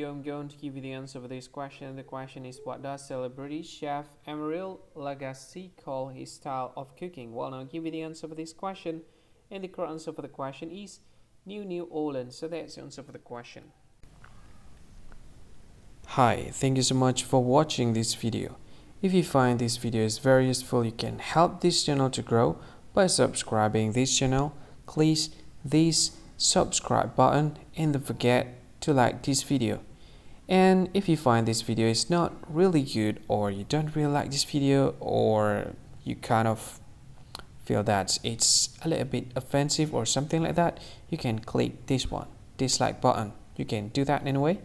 video, I'm going to give you the answer for this question. The question is, what does celebrity chef Emeril Lagasse call his style of cooking? Well, now I'll give you the answer for this question. And the correct answer for the question is New Orleans. So that's the answer for the question. Hi, thank you so much for watching this video. If you find this video is very useful, you can help this channel to grow by subscribing this channel. Please this subscribe button and don't forget to like this video. And if you find this video is not really good, or you don't really like this video, or you kind of feel that it's a little bit offensive or something like that, you can click this one, dislike button. You can do that anyway.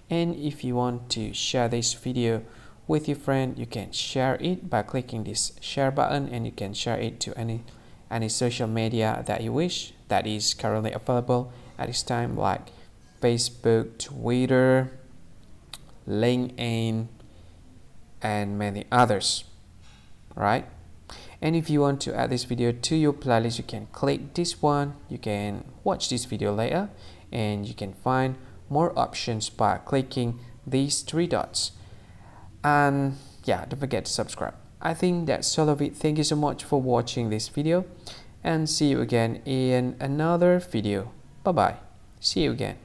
And if you want to share this video with your friend, you can share it by clicking this share button, and you can share it to any social media that you wish that is currently available at this time, like Facebook, Twitter, LinkedIn, and many others, right? And if you want to add this video to your playlist, you can click this one. You can watch this video later, and you can find more options by clicking these three dots. And yeah, don't forget to subscribe. I think that's all of it. Thank you so much for watching this video, and see you again in another video. Bye bye. See you again.